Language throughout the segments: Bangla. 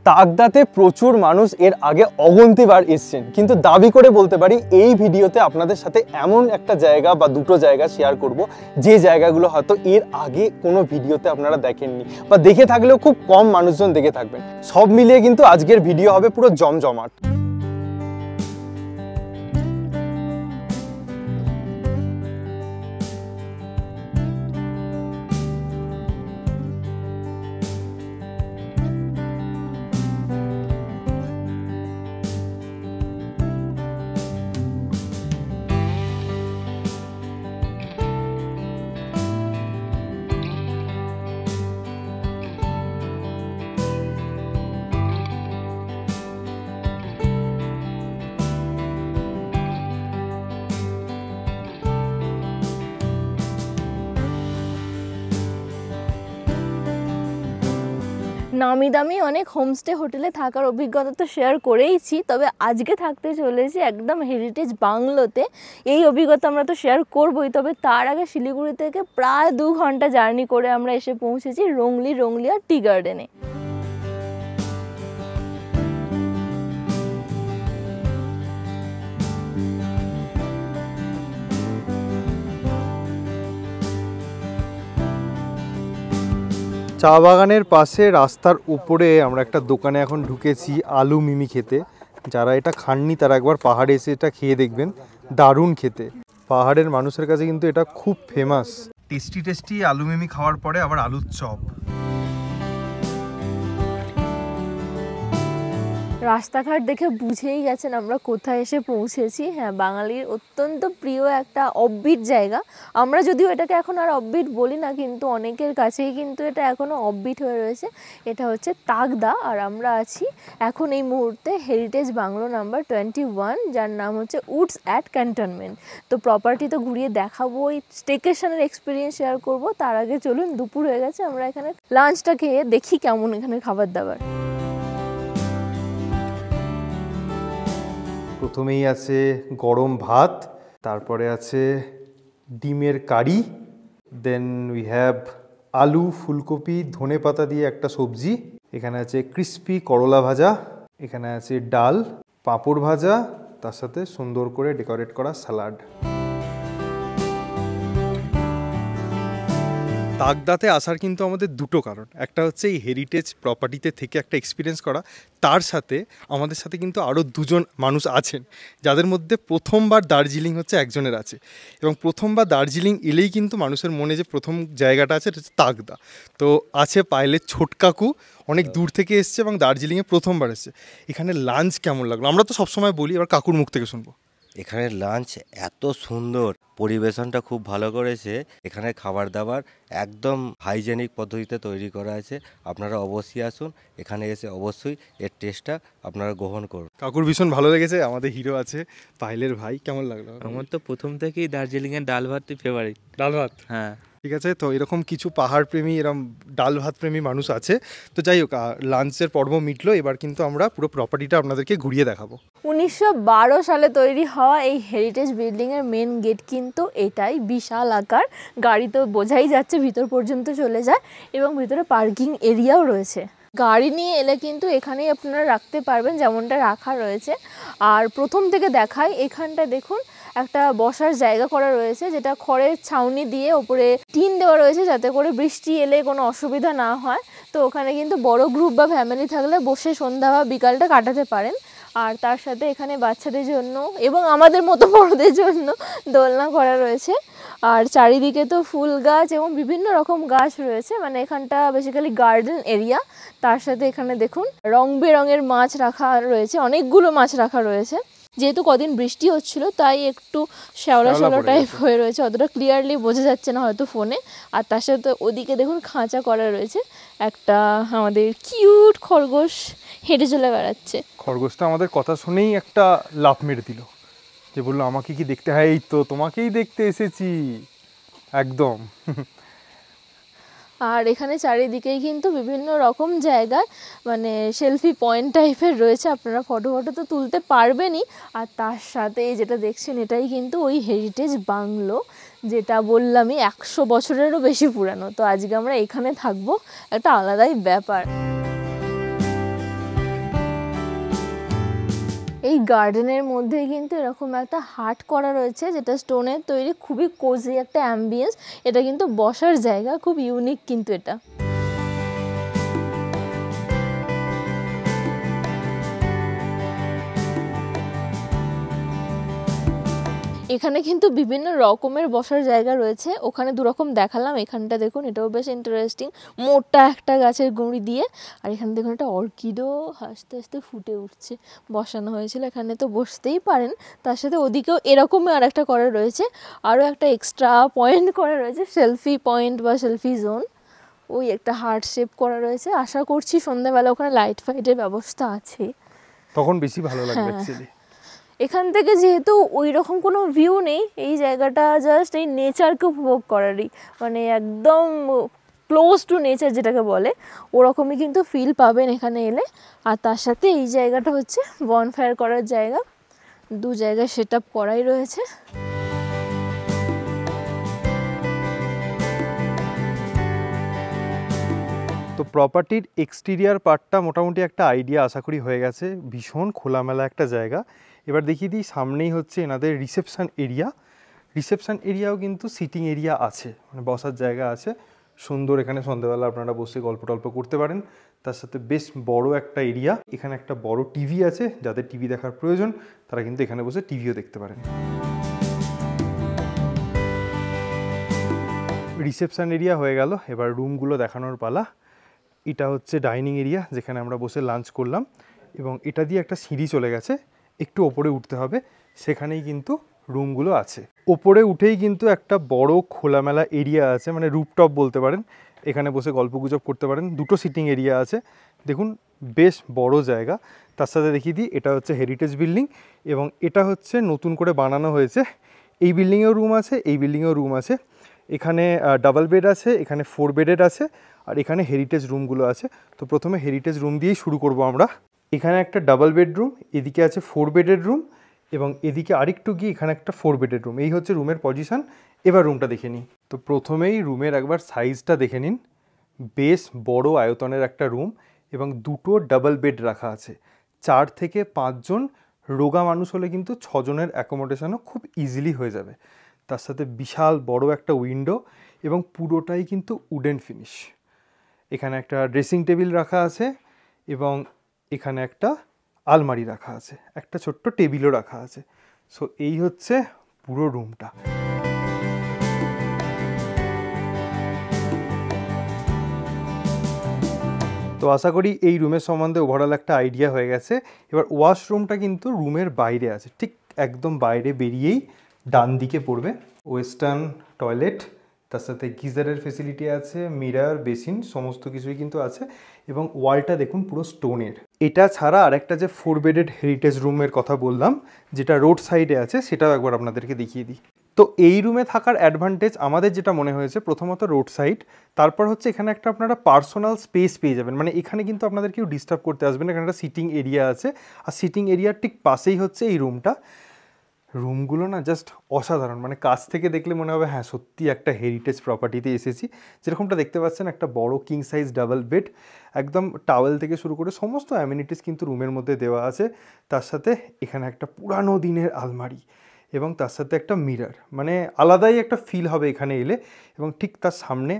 তাকদাতে প্রচুর মানুষ এর আগে অগন্তিবার এসছেন, কিন্তু দাবি করে বলতে পারি এই ভিডিওতে আপনাদের সাথে এমন একটা জায়গা বা দুটো জায়গা শেয়ার করব যে জায়গাগুলো হয়তো এর আগে কোনো ভিডিওতে আপনারা দেখেননি বা দেখে থাকলেও খুব কম মানুষজন দেখে থাকবেন। সব মিলিয়ে কিন্তু আজকের ভিডিও হবে পুরো জমজমাট। নামি দামি অনেক হোমস্টে হোটেলে থাকার অভিজ্ঞতা তো শেয়ার করেইছি, তবে আজকে থাকতে চলেছি একদম হেরিটেজ বাংলোতে। এই অভিজ্ঞতা আমরা তো শেয়ার করবই, তবে তার আগে শিলিগুড়ি থেকে প্রায় 2 ঘন্টা জার্নি করে আমরা এসে পৌঁছেছি রংলিয়া টি গার্ডেনে। চা বাগানের পাশে রাস্তার উপরে আমরা একটা দোকানে এখন ঢুকেছি আলু মিমি খেতে। যারা এটা খাননি তারা একবার পাহাড়ে এসে এটা খেয়ে দেখবেন, দারুণ খেতে। পাহাড়ের মানুষের কাছে কিন্তু এটা খুব ফেমাস। টেস্টি আলু মিমি খাওয়ার পরে আবার আলুর চপ। রাস্তাঘাট দেখে বুঝেই গেছেন আমরা কোথায় এসে পৌঁছেছি। হ্যাঁ, বাঙালির অত্যন্ত প্রিয় একটা অফবিট জায়গা। আমরা যদিও এটাকে এখন আর অফবিট বলি না, কিন্তু অনেকের কাছেই কিন্তু এটা এখনও অফবিট হয়ে রয়েছে। এটা হচ্ছে তাকদা, আর আমরা আছি এখন এই মুহূর্তে হেরিটেজ বাংলো নাম্বার 21, যার নাম হচ্ছে উডস অ্যাট ক্যান্টনমেন্ট। তো প্রপার্টি তো ঘুরিয়ে দেখাবো, এই স্টেকেশনের এক্সপিরিয়েন্স শেয়ার করব। তার আগে চলুন, দুপুর হয়ে গেছে, আমরা এখানে লাঞ্চটা খেয়ে দেখি কেমন এখানে খাবার দাবার। প্রথমেই আছে গরম ভাত, তারপরে আছে ডিমের কারি, দেন উই হ্যাভ আলু ফুলকপি ধনে পাতা দিয়ে একটা সবজি, এখানে আছে ক্রিস্পি করলা ভাজা, এখানে আছে ডাল, পাঁপড় ভাজা, তার সাথে সুন্দর করে ডেকোরেট করা স্যালাড। তাকদাতে আসার কিন্তু আমাদের দুটো কারণ, একটা হচ্ছে এই হেরিটেজ প্রপার্টিতে থেকে একটা এক্সপিরিয়েন্স করা, তার সাথে আমাদের সাথে কিন্তু আরও দুজন মানুষ আছেন যাদের মধ্যে প্রথমবার দার্জিলিং হচ্ছে একজনের আছে, এবং প্রথমবার দার্জিলিং এলেই কিন্তু মানুষের মনে যে প্রথম জায়গাটা আছে এটা হচ্ছে তাকদা। তো আছে পায়েলের ছোট কাকু, অনেক দূর থেকে এসছে এবং দার্জিলিংয়ে প্রথমবার এসছে। এখানে লাঞ্চ কেমন লাগলো আমরা তো সবসময় বলি, এবার কাকুর মুখ থেকে শুনবো। এখানে লাঞ্চ এত সুন্দর, পরিবেশনটা খুব ভালো করেছে। এখানে খাবার দাবার একদম হাইজেনিক পদ্ধতিতে তৈরি করা আছে। আপনারা অবশ্যই আসুন, এখানে এসে অবশ্যই এর টেস্টটা আপনারা গ্রহণ করুন। কাকুর ভীষণ ভালো লেগেছে। আমাদের হিরো আছে পায়েলের ভাই, কেমন লাগলো? আমার তো প্রথম থেকেই দার্জিলিংয়ের ডাল ভাতই ফেভারিট। ডাল ভাত, হ্যাঁ ঠিক আছে। তো এরকম কিছু পাহাড় প্রেমী, এরকম ডাল ভাত প্রেমী মানুষ আছে। তো যাই হোক, লাঞ্চের পর্ব মিটলো, এবার কিন্তু আমরা পুরো প্রপার্টিটা আপনাদেরকে ঘুরিয়ে দেখাবো। 1912 সালে তৈরি হওয়া এই হেরিটেজ বিল্ডিংয়ের মেন গেট কিন্তু এটাই, বিশাল আকার। গাড়ি তো বোঝাই যাচ্ছে ভিতর পর্যন্ত চলে যায়, এবং ভিতরে পার্কিং এরিয়াও রয়েছে। গাড়ি নিয়ে এলে কিন্তু এখানেই আপনারা রাখতে পারবেন, যেমনটা রাখা রয়েছে। আর প্রথম থেকে দেখাই, এখানটা দেখুন একটা বসার জায়গা করা রয়েছে, যেটা খড়ের ছাউনি দিয়ে ওপরে টিন দেওয়া রয়েছে যাতে করে বৃষ্টি এলে কোনো অসুবিধা না হয়। তো ওখানে কিন্তু বড় গ্রুপ বা ফ্যামিলি থাকলে বসে সন্ধ্যা বা বিকালটা কাটাতে পারেন। আর তার সাথে এখানে বাচ্চাদের জন্য এবং আমাদের মতো বড়দের জন্য দোলনা করা রয়েছে। আর চারিদিকে তো ফুল গাছ এবং বিভিন্ন রকম গাছ রয়েছে, মানে এখানটা বেসিক্যালি গার্ডেন এরিয়া। তার সাথে এখানে দেখুন রং বেরঙের মাছ রাখা রয়েছে, অনেকগুলো মাছ রাখা রয়েছে। যেহেতু কদিন বৃষ্টি হচ্ছিল তাই একটু শ্যাওলা টাইপ হয়ে রয়েছে, অতটা ক্লিয়ারলি বোঝা যাচ্ছে না হয়তো ফোনে। আর তার সাথে ওদিকে দেখুন খাঁচা করা রয়েছে, একটা আমাদের কিউট খরগোশ হেঁটে চলে বেড়াচ্ছে। খরগোশটা আমাদের কথা শুনেই একটা লাফ মেরে দিল, যে বললো আমাকে কি দেখতে হয়, এই তো তোমাকেই দেখতে এসেছি একদম। আর এখানে চারিদিকেই কিন্তু বিভিন্ন রকম জায়গায় মানে সেলফি পয়েন্ট টাইপের রয়েছে, আপনারা ফটো তো তুলতে পারবেনই। আর তার সাথে যেটা দেখছেন এটাই কিন্তু ওই হেরিটেজ বাংলো, যেটা বললামই 100 বছরেরও বেশি পুরানো। তো আজকে আমরা এখানে থাকবো, একটা আলাদাই ব্যাপার। এই গার্ডেনের মধ্যেই কিন্তু এরকম একটা হাট করা রয়েছে, যেটা স্টোনের তৈরি, খুবই কোজি একটা অ্যাম্বিয়েন্স। এটা কিন্তু বসার জায়গা, খুব ইউনিক কিন্তু এটা। এখানে কিন্তু বিভিন্ন রকমের বসার জায়গা রয়েছে, ওখানে দুরকম দেখালাম, এখানটা দেখুন, এটাও বেশ ইন্টারেস্টিং, মোটা একটা গাছের গুঁড়ি দিয়ে। আর এখানে দেখুন একটা অর্কিডও আস্তে আস্তে ফুটে উঠছে, বসানো হয়েছিল, এখানে তো বসতেই পারেন। তার সাথে ওদিকেও এরকমই আর একটা করা রয়েছে, আরও একটা এক্সট্রা পয়েন্ট করা রয়েছে, সেলফি পয়েন্ট বা সেলফি জোন। ওই একটা হার্ট শেপ করা রয়েছে, আশা করছি সন্ধ্যাবেলা ওখানে লাইট ফাইটের ব্যবস্থা আছে, তখন বেশি ভালো লাগবে অ্যাকচুয়ালি। এখান থেকে যেহেতু ওই রকম কোনো ভিউ নেই, এই জায়গাটা জাস্ট এই নেচারকে উপভোগ করারই, মানে একদম ক্লোজ টু নেচার যেটাকে বলে, ওরকমই কিন্তু ফিল পাবেন এখানে এলে। আর তার সাথে এই জায়গাটা হচ্ছে বনফায়ার করার জায়গা, দু জায়গায় সেট আপ করাই রয়েছে। তো প্রপার্টির এক্সটেরিয়ার পার্টটা মোটামুটি একটা আইডিয়া আশা করি হয়ে গেছে। ভীষণ খোলামেলা একটা জায়গা। এবার দেখিয়ে দিই, সামনেই হচ্ছে এনাদের রিসেপশন এরিয়া। রিসেপশন এরিয়াও কিন্তু সিটিং এরিয়া আছে, মানে বসার জায়গা আছে সুন্দর। এখানে সন্ধ্যাবেলা আপনারা বসে গল্প টল্প করতে পারেন। তার সাথে বেশ বড় একটা এরিয়া, এখানে একটা বড় টিভি আছে, যাদের টিভি দেখার প্রয়োজন তারা কিন্তু এখানে বসে টিভিও দেখতে পারেন। রিসেপশন এরিয়া হয়ে গেল, এবার রুমগুলো দেখানোর পালা। এটা হচ্ছে ডাইনিং এরিয়া, যেখানে আমরা বসে লাঞ্চ করলাম, এবং এটা দিয়ে একটা সিঁড়ি চলে গেছে, একটু ওপরে উঠতে হবে, সেখানেই কিন্তু রুমগুলো আছে। ওপরে উঠেই কিন্তু একটা বড় খোলামেলা এরিয়া আছে, মানে রুফটপ বলতে পারেন, এখানে বসে গল্পগুজব করতে পারেন। দুটো সিটিং এরিয়া আছে, দেখুন বেশ বড় জায়গা। তার সাথে দেখিয়ে দিই, এটা হচ্ছে হেরিটেজ বিল্ডিং, এবং এটা হচ্ছে নতুন করে বানানো হয়েছে। এই বিল্ডিংয়েও রুম আছে, এই বিল্ডিংয়েও রুম আছে। এখানে ডাবল বেড আছে, এখানে 4 বেডেড আছে, আর এখানে হেরিটেজ রুমগুলো আছে। তো প্রথমে হেরিটেজ রুম দিয়েই শুরু করব আমরা। এখানে একটা ডাবল বেডরুম, এদিকে আছে 4 বেডের রুম, এবং এদিকে আরেকটু গিয়ে এখানে একটা 4 বেডের রুম। এই হচ্ছে রুমের পজিশন। এবার রুমটা দেখে নিই। তো প্রথমেই রুমের একবার সাইজটা দেখে নিন, বেশ বড় আয়তনের একটা রুম, এবং দুটো ডাবল বেড রাখা আছে। 4 থেকে 5 জন রোগা মানুষ হলে কিন্তু 6 জনের অ্যাকোমোডেশনও খুব ইজিলি হয়ে যাবে। তার সাথে বিশাল বড় একটা উইন্ডো, এবং পুরোটাই কিন্তু উডেন ফিনিশ। এখানে একটা ড্রেসিং টেবিল রাখা আছে, এবং এখানে একটা আলমারি রাখা আছে, একটা ছোট্ট টেবিলও রাখা আছে। সো এই হচ্ছে পুরো রুমটা। তো আশা করি এই রুমের সম্বন্ধে ওভারঅল একটা আইডিয়া হয়ে গেছে। এবার ওয়াশরুমটা কিন্তু রুমের বাইরে আছে, ঠিক একদম বাইরে বেরিয়েই ডান দিকে পড়বে। ওয়েস্টার্ন টয়লেট, তার সাথে গিজারের ফেসিলিটি আছে, মিরর, বেসিন, সমস্ত কিছুই কিন্তু আছে, এবং ওয়ালটা দেখুন পুরো স্টোনের। এটা ছাড়া আরেকটা যে 4 বেডেড হেরিটেজ রুমের কথা বললাম, যেটা রোড সাইডে আছে, সেটাও একবার আপনাদেরকে দেখিয়ে দিই। তো এই রুমে থাকার অ্যাডভান্টেজ আমাদের যেটা মনে হয়েছে, প্রথমত রোড সাইড, তারপর হচ্ছে এখানে একটা আপনারা পার্সোনাল স্পেস পেয়ে যাবেন, মানে এখানে কিন্তু আপনাদের কেউ ডিস্টার্ব করতে আসবে না। এখানে একটা সিটিং এরিয়া আছে, আর সিটিং এরিয়ার ঠিক পাশেই হচ্ছে এই রুমটা। রুমগুলো না জাস্ট অসাধারণ, মানে কাছ থেকে দেখলে মনে হবে হ্যাঁ সত্যি একটা হেরিটেজ প্রপার্টিতে এসেছি। যেরকমটা দেখতে পাচ্ছেন, একটা বড় কিং সাইজ ডাবল বেড, একদম টাওয়েল থেকে শুরু করে সমস্ত অ্যামিনিটিস কিন্তু রুমের মধ্যে দেওয়া আছে। তার সাথে এখানে একটা পুরানো দিনের আলমারি, এবং তার সাথে একটা মিরর, মানে আলাদাই একটা ফিল হবে এখানে এলে। এবং ঠিক তার সামনে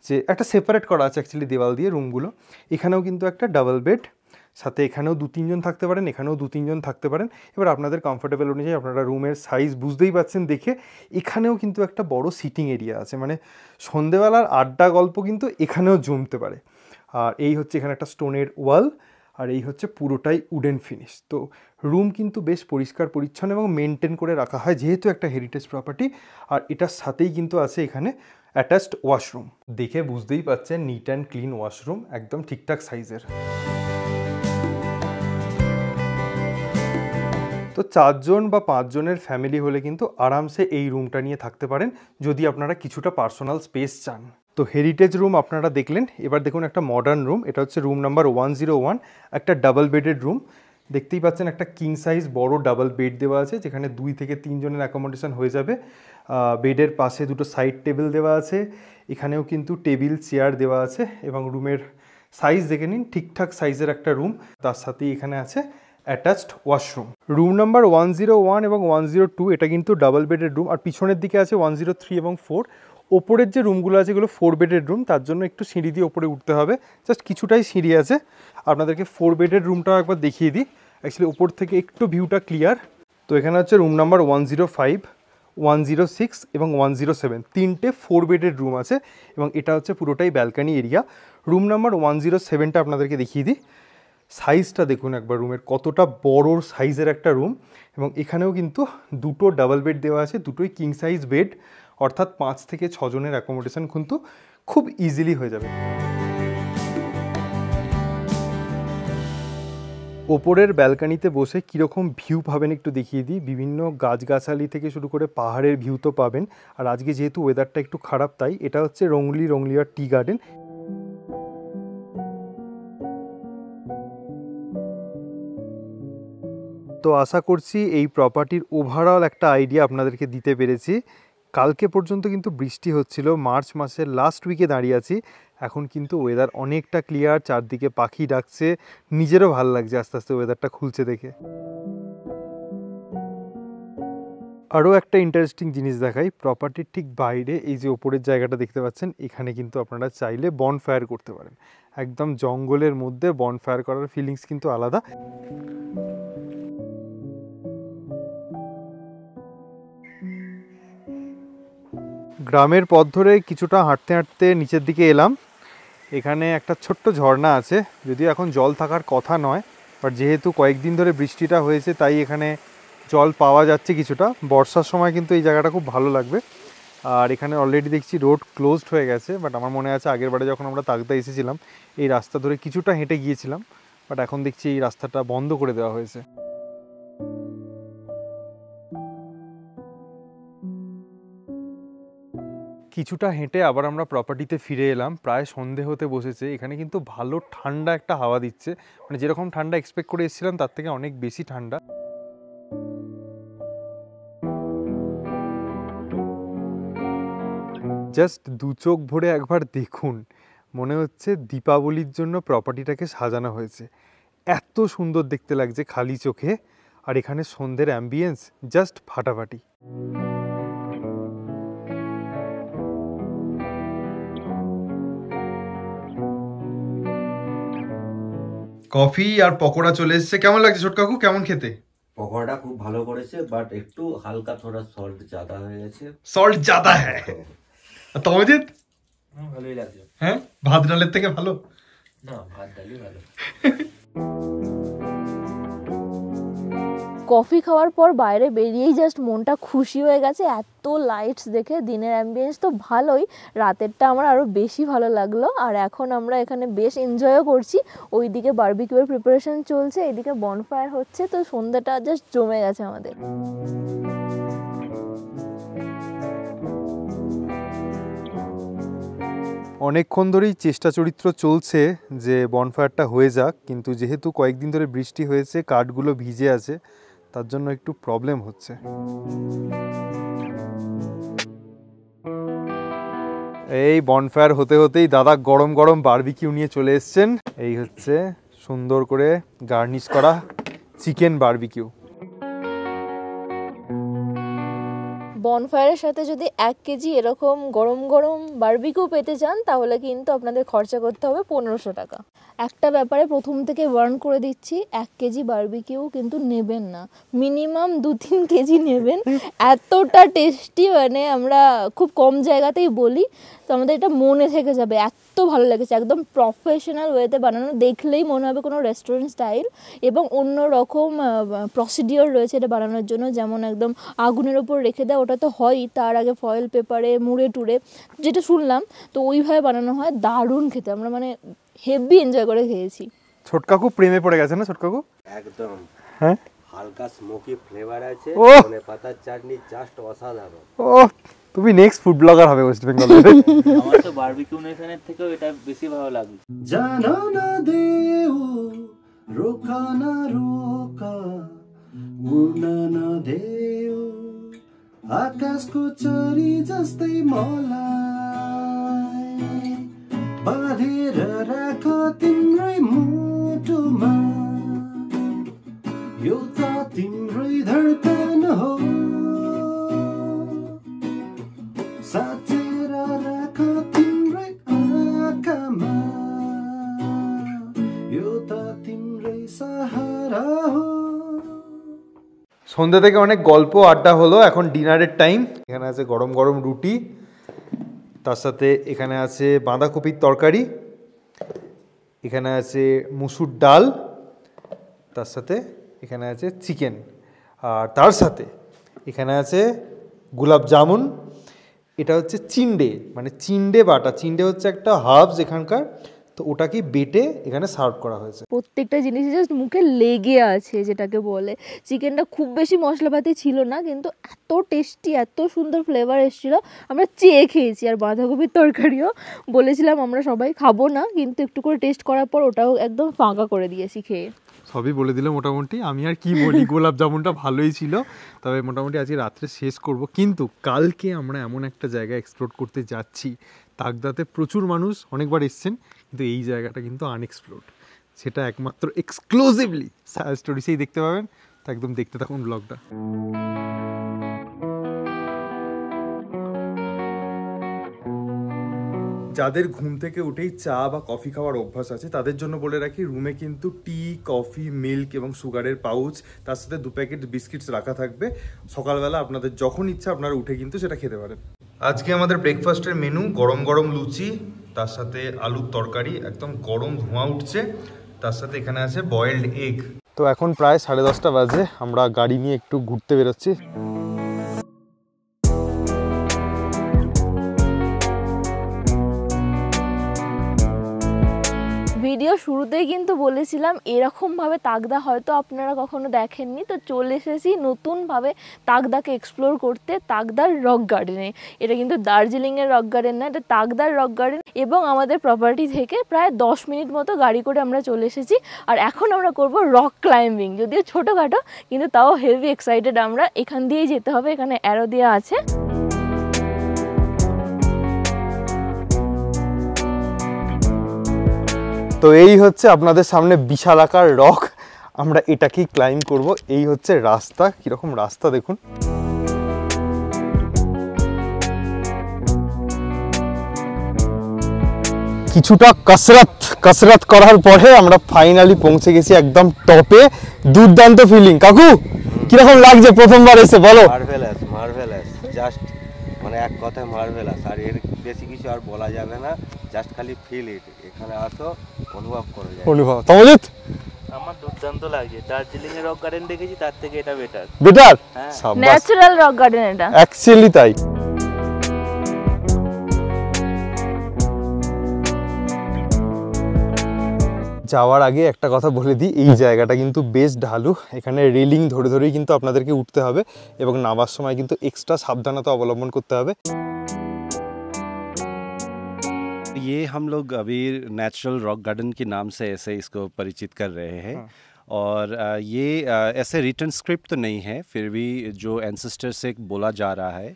যে একটা সেপারেট করা আছে অ্যাকচুয়ালি দেওয়াল দিয়ে রুমগুলো, এখানেও কিন্তু একটা ডাবল বেড, সাথে এখানেও 2-3 জন থাকতে পারেন, এখানেও 2-3 জন থাকতে পারেন। এবার আপনাদের কমফোর্টেবল অনুযায়ী, আপনারা রুমের সাইজ বুঝতেই পারছেন দেখে। এখানেও কিন্তু একটা বড় সিটিং এরিয়া আছে, মানে সন্ধেবেলার আড্ডা গল্প কিন্তু এখানেও জমতে পারে। আর এই হচ্ছে এখানে একটা স্টোনের ওয়াল, আর এই হচ্ছে পুরোটাই উডেন ফিনিশ। তো রুম কিন্তু বেশ পরিষ্কার পরিচ্ছন্ন এবং মেনটেন করে রাখা হয়, যেহেতু একটা হেরিটেজ প্রপার্টি। আর এটার সাথেই কিন্তু আছে এখানে অ্যাটাচড ওয়াশরুম। দেখে বুঝতেই পারছেন নিট অ্যান্ড ক্লিন ওয়াশরুম, একদম ঠিকঠাক সাইজের। তো 4 জন বা 5 জনের ফ্যামিলি হলে কিন্তু আরামসে এই রুমটা নিয়ে থাকতে পারেন, যদি আপনারা কিছুটা পার্সোনাল স্পেস চান। তো হেরিটেজ রুম আপনারা দেখলেন, এবার দেখুন একটা মডার্ন রুম। এটা হচ্ছে রুম নাম্বার 101, একটা ডাবল বেডেড রুম। দেখতেই পাচ্ছেন একটা কিং সাইজ বড় ডাবল বেড দেওয়া আছে, যেখানে 2 থেকে 3 জনের অ্যাকোমোডেশন হয়ে যাবে। বেডের পাশে দুটো সাইড টেবিল দেওয়া আছে, এখানেও কিন্তু টেবিল চেয়ার দেওয়া আছে, এবং রুমের সাইজ দেখে নিন, ঠিকঠাক সাইজের একটা রুম। তার সাথেই এখানে আছে অ্যাটাচড ওয়াশরুম। রুম নাম্বার 101 এবং 102 এটা কিন্তু ডাবল বেডের রুম, আর পিছনের দিকে আছে 103 এবং 4। ওপরের যে রুমগুলো আছে এগুলো 4 বেডের রুম, তার জন্য একটু সিঁড়ি দিয়ে ওপরে উঠতে হবে, জাস্ট কিছুটাই সিঁড়ি আছে। আপনাদেরকে 4 বেডের রুমটাও একবার দেখিয়ে দিই, অ্যাকচুয়ালি ওপর থেকে একটু ভিউটা ক্লিয়ার। তো এখানে হচ্ছে রুম নাম্বার 105, 106 এবং 107, তিনটে 4 বেডের রুম আছে এবং এটা হচ্ছে পুরোটাই ব্যালকানি এরিয়া। রুম নাম্বার 107টা আপনাদেরকে দেখিয়ে দিই, সাইজটা দেখুন একবার রুমের, কতটা বড় সাইজের একটা রুম। এবং এখানেও কিন্তু দুটো ডাবল বেড দেওয়া আছে, দুটোই কিং সাইজ বেড, অর্থাৎ 5 থেকে 6 জনের অ্যাকোমোডেশন কিন্তু খুব ইজিলি হয়ে যাবে। ওপরের ব্যালকানিতে বসে কীরকম ভিউ পাবেন একটু দেখিয়ে দিই। বিভিন্ন গাছগাছালি থেকে শুরু করে পাহাড়ের ভিউ তো পাবেন, আর আজকে যেহেতু ওয়েদারটা একটু খারাপ তাই এটা হচ্ছে রংলিয়া টি গার্ডেন। তো আশা করছি এই প্রপার্টির ওভারঅল একটা আইডিয়া আপনাদেরকে দিতে পেরেছি। কালকে পর্যন্ত কিন্তু বৃষ্টি হচ্ছিল, মার্চ মাসের লাস্ট উইকে দাঁড়িয়ে আছি, এখন কিন্তু ওয়েদার অনেকটা ক্লিয়ার, চারদিকে পাখি ডাকছে, নিজেরও ভালো লাগছে আস্তে আস্তে ওয়েদারটা খুলছে দেখে। আরও একটা ইন্টারেস্টিং জিনিস দেখাই, প্রপার্টির ঠিক বাইরে এই যে ওপরের জায়গাটা দেখতে পাচ্ছেন, এখানে কিন্তু আপনারা চাইলে বনফায়ার করতে পারেন। একদম জঙ্গলের মধ্যে বনফায়ার করার ফিলিংস কিন্তু আলাদা। গ্রামের পথ ধরে কিছুটা হাঁটতে হাঁটতে নিচের দিকে এলাম। এখানে একটা ছোট্ট ঝর্ণা আছে, যদিও এখন জল থাকার কথা নয়, বাট যেহেতু কয়েকদিন ধরে বৃষ্টিটা হয়েছে তাই এখানে জল পাওয়া যাচ্ছে কিছুটা। বর্ষার সময় কিন্তু এই জায়গাটা খুব ভালো লাগবে। আর এখানে অলরেডি দেখছি রোড ক্লোজড হয়ে গেছে, বাট আমার মনে আছে আগের বারে যখন আমরা তাগদা এসেছিলাম এই রাস্তা ধরে কিছুটা হেঁটে গিয়েছিলাম, বাট এখন দেখছি এই রাস্তাটা বন্ধ করে দেওয়া হয়েছে। কিছুটা হেঁটে আবার আমরা প্রপার্টিতে ফিরে এলাম, প্রায় সন্ধে হতে বসেছে। এখানে কিন্তু ভালো ঠান্ডা একটা হাওয়া দিচ্ছে, মানে যেরকম ঠান্ডা এক্সপেক্ট করে এসেছিলাম তার থেকে অনেক বেশি ঠান্ডা। জাস্ট দু চোখ ভরে একবার দেখুন, মনে হচ্ছে দীপাবলির জন্য প্রপার্টিটাকে সাজানো হয়েছে, এত সুন্দর দেখতে লাগছে খালি চোখে। আর এখানে সন্ধ্যের অ্যাম্বিয়েন্স জাস্ট ফাটাফাটি। কফি আর পকোড়া চলে এসেছে, কেমন লাগছে ছোট কাকু, কেমন খেতে? পকোড়াটা খুব ভালো করেছে, বাট একটু হালকা থোড়া সল্ট জাদা হয়ে গেছে। সল্ট জাদা হ্যাঁ। তমজিৎ? ভালোই লাগছে। হ্যাঁ, ভাত ডালের থেকে ভালো? না, ভাত ডালই ভালো। কফি খাওয়ার পর বাইরে বেরিয়েই জাস্ট মনটা খুশি হয়ে গেছে, এত লাইটস দেখে। দিনের অ্যাম্বিয়েন্স তো ভালোই, রাতেরটা আমার আরও বেশি ভালো লাগলো। আর এখন আমরা এখানে বেশ এনজয়ও করছি। ওইদিকে বারবিকিউর প্রিপারেশন চলছে, এদিকে বনফায়ার হচ্ছে, তো সন্ধ্যাটা জাস্ট জমে গেছে আমাদের। অনেকক্ষণ ধরেই চেষ্টা চরিত্র চলছে যে বনফায়ারটা হয়ে যাক, কিন্তু যেহেতু কয়েকদিন ধরে বৃষ্টি হয়েছে, কাঠগুলো ভিজে আছে, তার জন্য একটু প্রবলেম হচ্ছে। এই বনফায়ার হতে হতেই দাদা গরম গরম বারবিকিউ নিয়ে চলে এসছেন। এই হচ্ছে সুন্দর করে গার্নিশ করা চিকেন বারবিকিউ। বনফায়ারের সাথে যদি 1 কেজি এরকম গরম গরম বারবিকিউ পেতে চান তাহলে কিন্তু আপনাদের খরচা করতে হবে 1500 টাকা। একটা ব্যাপারে প্রথম থেকে ওয়ার্ন করে দিচ্ছি, 1 কেজি বারবিকিউ কিন্তু নেবেন না, মিনিমাম 2-3 কেজি নেবেন। এতটা টেস্টি, মানে আমরা খুব কম জায়গাতেই বলি, তো আমাদের এটা মনে থেকে যাবে, এত ভালো লেগেছে। একদম প্রফেশনাল ওয়েতে বানানো, দেখলেই মনে হবে কোনো রেস্টুরেন্ট স্টাইল, এবং অন্য রকম প্রসিডিওর রয়েছে এটা বানানোর জন্য। যেমন একদম আগুনের ওপর রেখে দেয়, ওটা তো হয়ই, তার আগে ফয়েল পেপারে মুড়ে টুড়ে, যেটা শুনলাম, তো ওইভাবে বানানো হয়। দারুণ খেতে, আমরা মানে হেভি এনজয় করে খেয়েছি। ছোট কাকু প্রেমে পড়ে গেছে না ছোট কাকু? একদম। হ্যাঁ, হালকা স্মোকি ফ্লেভার আছে, ওহ! ধনে পাতার চাটনি জাস্ট অসাধারণ। ও, তুমি নেক্সট ফুড ব্লগার হবে ওয়েস্ট বেঙ্গলে। আমার তো বারবিকিউ নেশনের থেকেও এটা বেশি ভালো লাগে। জানো না দেও রোকা না রোকা, उड्न नदेऊ आकाशको चरी जस्तै मलाई बाँधेर राख तिम्रै मुटुमा यो त तिम्रै धडकन हो साचेर राख तिम्रै आँखामा यो त तिम्रै सहारा हो। সন্ধ্যা থেকে অনেক গল্প আড্ডা হলো, এখন ডিনারের টাইম। এখানে আছে গরম গরম রুটি, তার সাথে এখানে আছে বাঁধাকপির তরকারি, এখানে আছে মুসুর ডাল, তার সাথে এখানে আছে চিকেন, আর তার সাথে এখানে আছে গোলাপ জামুন। এটা হচ্ছে চিন্ডে, মানে চিন্ডে বাটা। চিন্ডে হচ্ছে একটা হার্বস এখানকার, তো ওটাকে বেটে এখানে সার্ভ করা হয়েছে। প্রত্যেকটা জিনিস জাস্ট মুখে লেগে আছে, যেটাকে বলে। চিকেনটা খুব বেশি মশলাপাতি ছিল না, কিন্তু এত টেস্টি, এত সুন্দর ফ্লেভার এসেছিল, আমরা চেয়ে খেয়েছি। আর বাঁধাকপির তরকারিও বলেছিলাম আমরা সবাই খাবো না, কিন্তু একটু করে টেস্ট করার পর ওটাও একদম ফাঁকা করে দিয়েছি খেয়ে। সবই বলে দিল মোটামুটি, আমি আর কি বলি। গোলাপ জামুনটা ভালোই ছিল, তবে মোটামুটি আজকে রাত্রে শেষ করব। কিন্তু কালকে আমরা এমন একটা জায়গা এক্সপ্লোর করতে যাচ্ছি, তাগদাতে প্রচুর মানুষ অনেকবার এসছেন, কিন্তু এই জায়গাটা কিন্তু আনএক্সপ্লোর্ড। সেটা একমাত্র এক্সক্লুসিভলি সায়া স্টোরিসেই দেখতে পাবেন। তো একদম দেখতে থাকুন ব্লগটা। যাদের ঘুম থেকে উঠেই চা বা কফি খাওয়ার অভ্যাস আছে, তাদের জন্য বলে রাখি, রুমে কিন্তু টি, কফি, মিল্ক এবং সুগারের পাউচ, তার সাথে 2 প্যাকেট বিস্কিটস রাখা থাকবে। সকালবেলা আপনাদের যখন ইচ্ছা আপনারা উঠে কিন্তু সেটা খেতে পারেন। আজকে আমাদের ব্রেকফাস্টের মেনু গরম গরম লুচি, তার সাথে আলুর তরকারি, একদম গরম ধোঁয়া উঠছে, তার সাথে এখানে আছে বয়েলড এগ। তো এখন প্রায় 10:30 বাজে, আমরা গাড়ি নিয়ে একটু ঘুরতে বেরোচ্ছি। ভিডিও শুরুতেই কিন্তু বলেছিলাম এরকমভাবে তাগদা হয়তো আপনারা কখনো দেখেননি। তো চলে এসেছি নতুনভাবে তাগদাকে এক্সপ্লোর করতে, তাগদার রক গার্ডেনে। এটা কিন্তু দার্জিলিংয়ের রক গার্ডেন না, এটা তাগদার রক গার্ডেন। এবং আমাদের প্রপার্টি থেকে প্রায় 10 মিনিট মতো গাড়ি করে আমরা চলে এসেছি। আর এখন আমরা করব রক ক্লাইম্বিং, যদিও ছোটোখাটো, কিন্তু তাও হেভি এক্সাইটেড আমরা। এখান দিয়েই যেতে হবে, এখানে অ্যারো দেওয়া আছে। তো এই হচ্ছে আপনাদের সামনে বিশাল আকার রক, আমরা এটাকেই ক্লাইম্ব করব। এই হচ্ছে রাস্তা, কিরকম রাস্তা দেখুন। কিছুটা কসরত করার পরে আমরা ফাইনালি পৌঁছে গেছি একদম টপে। দুর্দান্ত ফিলিং। কাকু কিরকম লাগছে প্রথমবার এসে, বলো। মার্ভেলাস, জাস্ট মানে এক কথায় মার্ভেলাস। আর এর বেশি কিছু আর বলা যাবে না, জাস্ট খালি ফিল ইট। এখানে আসো, অনুভব করে যায়। অনুভব তমজিৎ আমার দুর্দান্ত লাগছে। দার্জিলিং এর রক গার্ডেন দেখেছি, তার থেকে এটা বেটার। সাবাস, ন্যাচারাল রক গার্ডেন এটা অ্যাকচুয়ালি তাই। যাওয়ার আগে একটা কথা বলে দিই, এই জায়গাটা কিন্তু বেশ ঢালু। এখানে রেলিং ধরে ধরেই কিন্তু আপনাদেরকে উঠতে হবে, এবং নামার সময় কিন্তু এক্সট্রা সাবধানতা অবলম্বন করতে হবে। ये हम लोग अभी नेचुरल रॉक गार्डन के नाम से ऐसे इसको परिचित कर रहे हैं। और ये ऐसे रिटन स्क्रिप्ट तो नहीं है, फिर भी जो एंसेस्टर से बोला जा रहा है।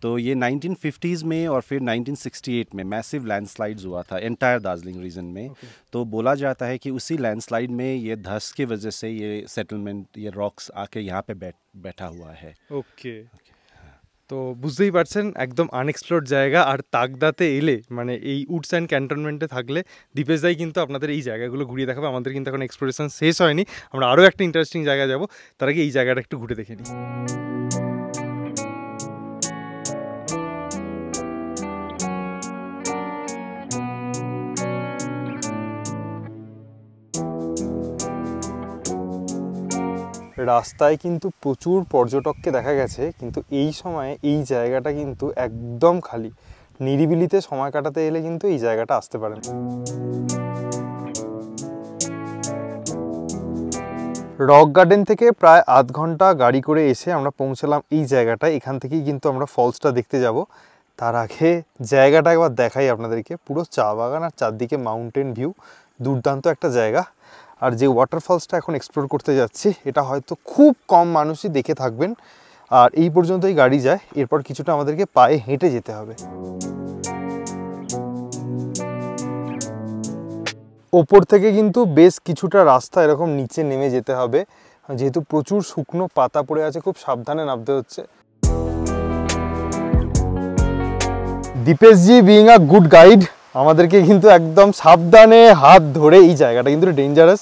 तो ये 1950s में और फिर 1968 में मैसिव लैंडस्लाइड्स हुआ था एंटायर दार्जिलिंग रीजन में। तो बोला जाता है कि उसी लैंडस्लाइड में ये धस की वजह से ये सेटलमेंट, ये रॉक्स आके यहाँ पे बैठा हुआ है। ওকে, তো বুঝতেই পারছেন একদম আনএক্সপ্লোর্ড জায়গা। আর তাগদাতে এলে, মানে এই উডস অ্যান্ড ক্যান্টনমেন্টে থাকলে, দীপেশ দাই কিন্তু আপনাদের এই জায়গাগুলো ঘুরিয়ে দেখাবে। আমাদের কিন্তু এখন এক্সপ্লোরেশন শেষ হয়নি, আমরা আরও একটা ইন্টারেস্টিং জায়গা যাব। তার আগে এই জায়গাটা একটু ঘুরে দেখে নিই। রাস্তায় কিন্তু প্রচুর পর্যটককে দেখা গেছে, কিন্তু এই সময়ে এই জায়গাটা কিন্তু একদম খালি। নিরিবিলিতে সময় কাটাতে এলে কিন্তু এই জায়গাটা আসতে পারেন। রক গার্ডেন থেকে প্রায় আধ ঘন্টা গাড়ি করে এসে আমরা পৌঁছলাম এই জায়গাটায়। এখান থেকেই কিন্তু আমরা ফলসটা দেখতে যাব। তার আগে জায়গাটা একবার দেখাই আপনাদেরকে। পুরো চা বাগান আর চারদিকে মাউন্টেন ভিউ, দুর্দান্ত একটা জায়গা। আর যে ওয়াটারফলসটা এখন এক্সপ্লোর করতে যাচ্ছি, এটা হয়তো খুব কম মানুষই দেখে থাকবেন। আর এই পর্যন্তই গাড়ি যায়, এরপর কিছুটা আমাদেরকে পায়ে হেঁটে যেতে হবে। ওপর থেকে কিন্তু বেশ কিছুটা রাস্তা এরকম নিচে নেমে যেতে হবে। যেহেতু প্রচুর শুকনো পাতা পড়ে আছে, খুব সাবধানে নামতে হচ্ছে। দীপেশজি বিইং আ গুড গাইড আমাদেরকে কিন্তু একদম সাবধানে হাত ধরে, এই জায়গাটা কিন্তু ডেঞ্জারাস,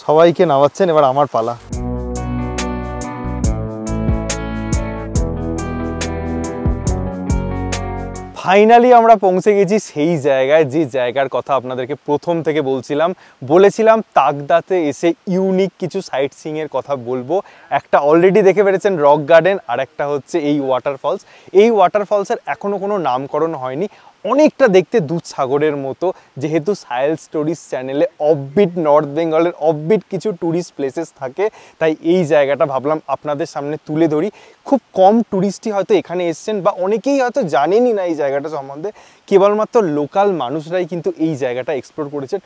সবাইকে নামাচ্ছেন। এবার আমার পালা। ফাইনালি আমরা পৌঁছে গেছি সেই জায়গায়, যে জায়গার কথা আপনাদেরকে প্রথম থেকে বলেছিলাম তাকদাতে এসে ইউনিক কিছু সাইট সিইংয়ের কথা বলবো। একটা অলরেডি দেখে পেরেছেন রক গার্ডেন, আর একটা হচ্ছে এই ওয়াটারফলস। এই ওয়াটারফলসের এখনও কোনো নামকরণ হয়নি, অনেকটা দেখতে দুধসাগরের মতো। যেহেতু সাহেল স্টোরিজ চ্যানেলে অফবিট নর্থ বেঙ্গলের অফবিট কিছু ট্যুরিস্ট প্লেসেস থাকে, তাই এই জায়গাটা ভাবলাম আপনাদের সামনে তুলে ধরি। খুব কম ট্যুরিস্টই হয়তো এখানে এসছেন, বা অনেকেই হয়তো জানেনই না এই জায়গাটা সম্বন্ধে। কেবলমাত্র লোকাল মানুষরাই কিন্তু এই জায়গাটা এক্সপ্লোর করেছেন।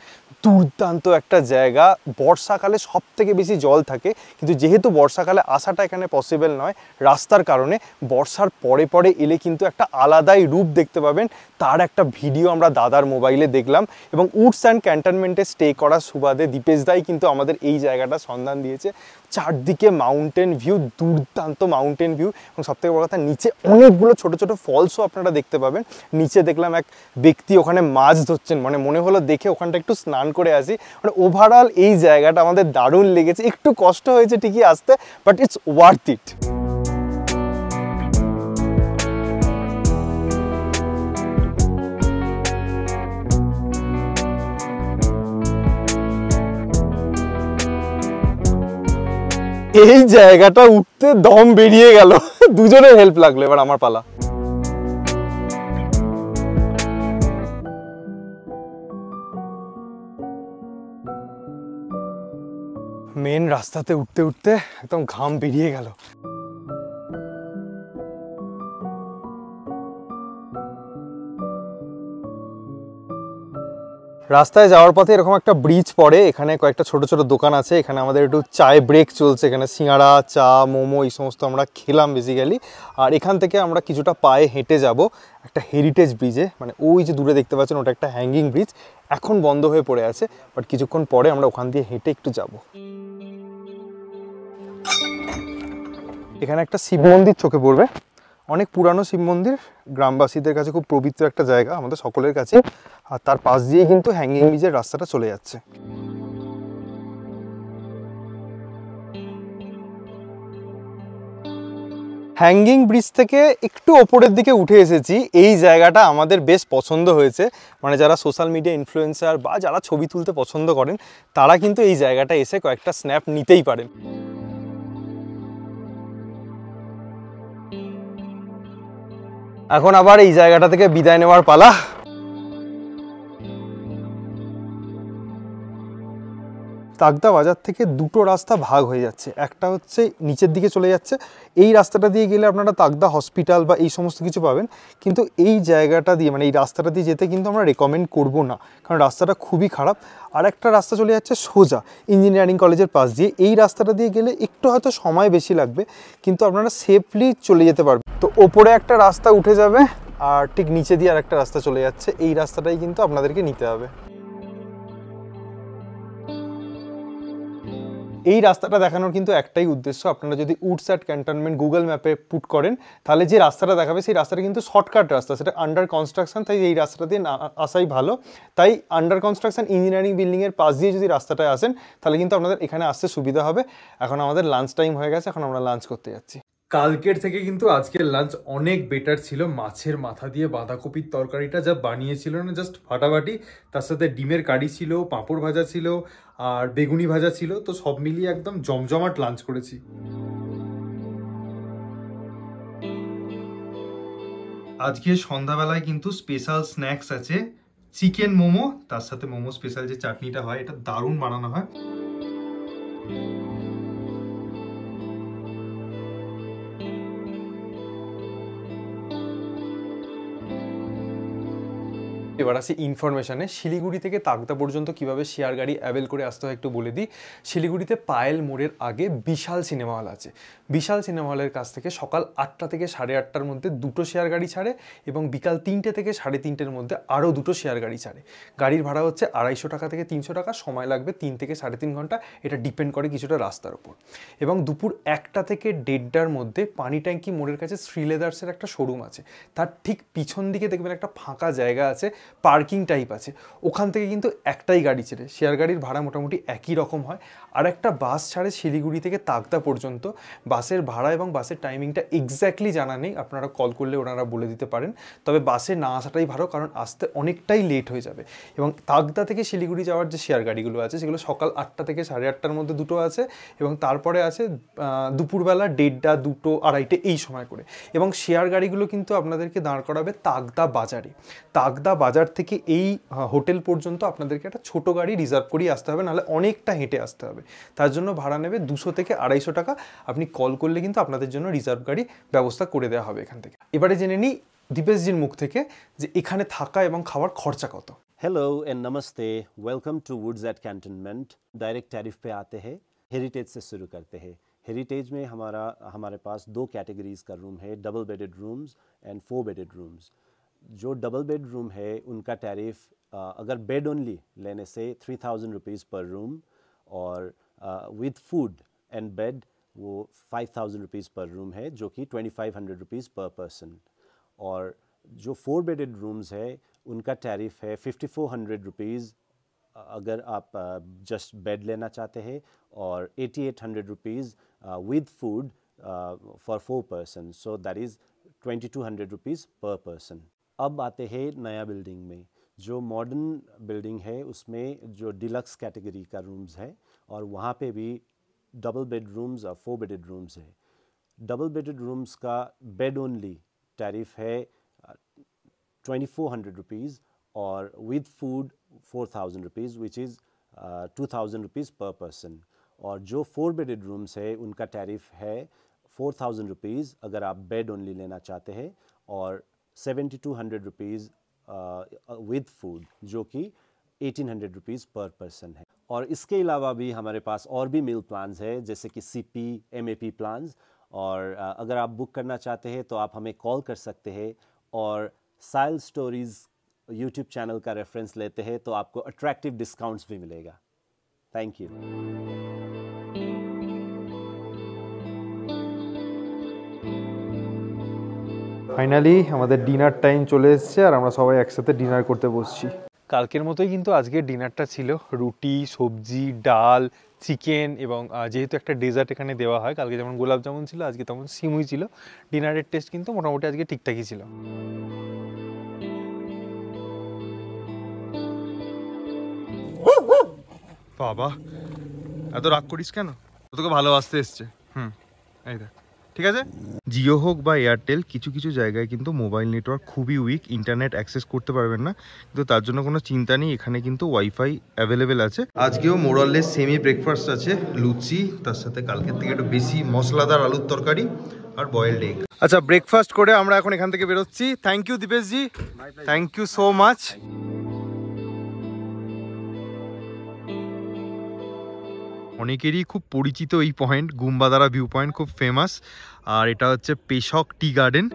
দুর্দান্ত একটা জায়গা। বর্ষাকালে সব থেকে বেশি জল থাকে, কিন্তু যেহেতু বর্ষাকালে আসাটা এখানে পসিবল নয় রাস্তার কারণে, বর্ষার পরে পরে এলে কিন্তু একটা আলাদাই রূপ দেখতে পাবেন। তার একটা ভিডিও আমরা দাদার মোবাইলে দেখলাম, এবং উডস অ্যান্ড ক্যান্টনমেন্টে স্টে করার সুবাদে দীপেশ দাই কিন্তু আমাদের এই জায়গাটা সন্ধান দিয়েছে। চারদিকে মাউন্টেন ভিউ, দুর্দান্ত মাউন্টেন ভিউ, এবং সবথেকে বড় কথা নিচে অনেকগুলো ছোট ছোট ফলসও আপনারা দেখতে পাবেন। নিচে দেখলাম এক ব্যক্তি ওখানে মাছ ধরছেন, মানে মনে হলো দেখে ওখানটা একটু স্নান করে আসি। মানে ওভারঅল এই জায়গাটা আমাদের দারুণ লেগেছে। একটু কষ্ট হয়েছে ঠিকই আসতে, বাট ইটস ওয়ার্থ ইট। এই জায়গাটা উঠতে দম বেরিয়ে গেল, দুজনের হেল্প লাগলো। এবার আমার পালা। মেন রাস্তাতে উঠতে উঠতে একদম ঘাম বেরিয়ে গেল। রাস্তায় যাওয়ার পথে এরকম একটা ব্রিজ পড়ে, এখানে কয়েকটা ছোট ছোট দোকান আছে। এখানে আমাদের একটু চায় ব্রেক চলছে, এখানে সিঙ্গাড়া, চা, মোমো এই সমস্ত আমরা খেলাম বেসিক্যালি। আর এখান থেকে আমরা কিছুটা পায়ে হেঁটে যাব একটা হেরিটেজ ব্রিজে, মানে ওই যে দূরে দেখতে পাচ্ছেন ওটা একটা হ্যাঙ্গিং ব্রিজ, এখন বন্ধ হয়ে পড়ে আছে, বাট কিছুক্ষণ পরে আমরা ওখান দিয়ে হেঁটে একটু যাব। এখানে একটা শিব মন্দির চোখে পড়বে, অনেক পুরানো শিব মন্দির, গ্রামবাসীদের কাছে খুব পবিত্র একটা জায়গা, আমাদের সকলের কাছে। আর তার পাশ দিয়ে কিন্তু হ্যাঙ্গিং ব্রিজের রাস্তাটা চলে যাচ্ছে। হ্যাঙ্গিং ব্রিজ থেকে একটু ওপরের দিকে উঠে এসেছি। এই জায়গাটা আমাদের বেশ পছন্দ হয়েছে, মানে যারা সোশ্যাল মিডিয়া ইনফ্লুয়েন্সার বা যারা ছবি তুলতে পছন্দ করেন তারা কিন্তু এই জায়গাটা এসে কয়েকটা স্ন্যাপ নিতেই পারেন। এখন আবার এই জায়গাটা থেকে বিদায় নেওয়ার পালা। তাকদা বাজার থেকে দুটো রাস্তা ভাগ হয়ে যাচ্ছে, একটা হচ্ছে নিচের দিকে চলে যাচ্ছে, এই রাস্তাটা দিয়ে গেলে আপনারা তাকদা হসপিটাল বা এই সমস্ত কিছু পাবেন, কিন্তু এই জায়গাটা দিয়ে মানে এই রাস্তাটা দিয়ে যেতে কিন্তু আমরা রেকমেন্ড করব না, কারণ রাস্তাটা খুবই খারাপ। আর একটা রাস্তা চলে যাচ্ছে সোজা ইঞ্জিনিয়ারিং কলেজের পাশ দিয়ে, এই রাস্তাটা দিয়ে গেলে একটু হয়তো সময় বেশি লাগবে, কিন্তু আপনারা সেফলি চলে যেতে পারবেন। তো ওপরে একটা রাস্তা উঠে যাবে, আর ঠিক নিচে দিয়ে আর একটা রাস্তা চলে যাচ্ছে, এই রাস্তাটাই কিন্তু আপনাদেরকে নিতে হবে। এই রাস্তাটা দেখানোর কিন্তু একটাই উদ্দেশ্য, আপনারা যদি উডস অ্যাট ক্যান্টনমেন্ট গুগল ম্যাপে পুট করেন তাহলে যে রাস্তাটা দেখাবে সেই রাস্তাটা কিন্তু শর্টকাট রাস্তা, সেটা আন্ডার কনস্ট্রাকশন, তাই এই রাস্তাটা দিয়ে আসাই ভালো। তাই আন্ডার কনস্ট্রাকশন ইঞ্জিনিয়ারিং বিল্ডিংয়ের পাশ দিয়ে যদি রাস্তাটায় আসেন তাহলে কিন্তু আপনাদের এখানে আসতে সুবিধা হবে। এখন আমাদের লাঞ্চ টাইম হয়ে গেছে, এখন আমরা লাঞ্চ করতে যাচ্ছি। কালকের থেকে কিন্তু আজকের লাঞ্চ অনেক বেটার ছিল। মাছের মাথা দিয়ে বাঁধাকপির তরকারিটা যা বানিয়েছিল না, জাস্ট ফাটাফাটি। তার সাথে ডিমের কারি ছিল, পাঁপড় ভাজা ছিল, আর বেগুনি ভাজা ছিল, তো সব মিলিয়ে একদম জমজমাট লাঞ্চ করেছি। আজকে সন্ধ্যাবেলায় কিন্তু স্পেশাল স্ন্যাক্স আছে, চিকেন মোমো, তার সাথে মোমো স্পেশাল যে চাটনিটা হয় এটা দারুণ বানানো হয়। এবার আসি ইনফরমেশানে। শিলিগুড়ি থেকে তাকদা পর্যন্ত কিভাবে শেয়ার গাড়ি অ্যাভেল করে আসতে হয় একটু বলে দিই। শিলিগুড়িতে পায়েল মোড়ের আগে বিশাল সিনেমা হল আছে। বিশাল সিনেমা হলের কাছ থেকে সকাল 8টা থেকে 8:30টার মধ্যে 2টো শেয়ার গাড়ি ছাড়ে এবং বিকাল 3টে থেকে 3:30টের মধ্যে আরও 2টো শেয়ার গাড়ি ছাড়ে। গাড়ির ভাড়া হচ্ছে 250 টাকা থেকে 300 টাকা, সময় লাগবে 3 থেকে 3.5 ঘন্টা, এটা ডিপেন্ড করে কিছুটা রাস্তার উপর। এবং দুপুর 1টা থেকে 1:30টার মধ্যে পানি ট্যাঙ্কি মোড়ের কাছে শ্রীলেদার্সের একটা শোরুম আছে, তার ঠিক পিছন দিকে দেখবেন একটা ফাঁকা জায়গা আছে, পার্কিং টাইপ আছে, ওখান থেকে কিন্তু একটাই গাড়ি ছেড়ে। শেয়ার গাড়ির ভাড়া মোটামুটি একই রকম হয়। আর একটা বাস ছাড়ে শিলিগুড়ি থেকে তাকদা পর্যন্ত। বাসের ভাড়া এবং বাসের টাইমিংটা এক্স্যাক্টলি জানা নেই, আপনারা কল করলে ওনারা বলে দিতে পারেন। তবে বাসে না আসাটাই ভালো, কারণ আসতে অনেকটাই লেট হয়ে যাবে। এবং তাকদা থেকে শিলিগুড়ি যাওয়ার যে শেয়ার গাড়িগুলো আছে সেগুলো সকাল 8টা থেকে 8:30টার মধ্যে 2টো আছে এবং তারপরে আছে দুপুরবেলা 1:30, 2টো, 2:30 এই সময় করে। এবং শেয়ার গাড়িগুলো কিন্তু আপনাদেরকে দাঁড় করাবে তাকদা বাজারে। তাকদা বাজার থেকে এই হোটেল পর্যন্ত আপনাদেরকে একটা ছোটো গাড়ি রিজার্ভ করিয়ে আসতে হবে, নাহলে অনেকটা হেঁটে আসতে হবে। তার জন্য ভাড়া নেবে 200 থেকে 250 টাকা। আপনি কল করলে কিন্তু আপনাদের জন্য রিজার্ভ গাড়ি ব্যবস্থা করে দেওয়া হবে এখান থেকে। এবারে জেনে নিই দীপেশজির মুখ থেকে যে এখানে থাকা এবং খাওয়ার খরচা কত। हेलो एंड नमस्ते, welcome to woods at cantonment. Direct tariff पे आते हैं, हेरिटेज से शुरू करते हैं। हेरिटेज में हमारे पास 2 कैटेगरीज का रूम है, double bedded rooms and 4 bedded rooms. जो डबल बेड रूम है उनका टैरिफ अगर बेड ओनली लेने से 3000 रुपीज़ पर रूम, और विद फूड एंड बेड वो 5000 रुपीज़ पर रूम है, जो कि 2500 रुपीज़ पर पर्सन। और जो 4 बेडेड रूम्स है उनका टैरिफ है 5400 रुपीज़ अगर आप जस्ट बेड लेना चाहते हैं, और 8800 rupees with food for 4 person, so that is 2200 rupees पर पर्सन। अब आते हैं नया बिल्डिंग में। जो मॉडर्न बिल्डिंग है उसमें जो डिलक्स कैटेगरी का रूम्स है, और वहाँ पे भी डबल बेड रूम्स और 4 बेडेड रूम्स है। डबल बेडेड रूम्स का बेड ओनली टैरिफ है 2400 रुपीज़, और with food 4000 rupees, which is 2000 rupees पर पर्सन। और जो 4 बेडेड रूम्स है उनका टैरिफ है 4000 रुपीज़ अगर आप बेड ओनली लेना चाहते हैं, और 7200 रुपीज़ विद फूड, जो कि 1800 रुपीज़ पर पर्सन है। और इसके अलावा भी हमारे पास और भी मील प्लान्स है, जैसे कि CP, MAP प्लान्स। और अगर आप बुक करना चाहते हैं तो आप हमें कॉल कर सकते हैं, और साइल स्टोरीज़ यूट्यूब चैनल का रेफरेंस लेते हैं तो आपको अट्रैक्टिव डिस्काउंट्स भी मिलेगा। Thank you. ফাইনালি আমাদের ডিনার টাইম চলে এসেছে আর আমরা সবাই একসাথে ডিনার করতে বসছি। কালকের মতোই কিন্তু আজকের ডিনারটা ছিল রুটি, সবজি, ডাল, চিকেন এবং যেহেতু একটা ডেজার্ট এখানে দেওয়া হয়, কালকে যেমন গোলাপ জামুন ছিল আজকে তেমন সিমুই ছিল। ডিনারের টেস্ট কিন্তু মোটামুটি আজকে ঠিকঠাকই ছিল। বাবা এত রাগ করিস কেন? তোকে ভালোবাসতে এসছে। এই দেখ, ঠিক আছে। জিও হোক বা এয়ারটেল, কিছু কিছু জায়গায় কিন্তু মোবাইল নেটওয়ার্ক খুবই উইক, ইন্টারনেট অ্যাক্সেস করতে পারবেন না, কিন্তু তার জন্য কোনো চিন্তা নেই, এখানে কিন্তু ওয়াইফাই অ্যাভেলেবেল আছে। আজকেও মোরাললেস সেমি ব্রেকফাস্ট আছে, লুচি, তার সাথে কালকের থেকে একটু বেশি মশলাদার আলুর তরকারি আর বয়েলড এগ। আচ্ছা, ব্রেকফাস্ট করে আমরা এখন এখান থেকে বেরোচ্ছি। Thank you Dipeshji, thank you so much. অনেকেরই খুব পরিচিত এই পয়েন্ট, গুম্বাদারা ভিউ পয়েন্ট খুব ফেমাস, আর এটা হচ্ছে পেশক টি গার্ডেন।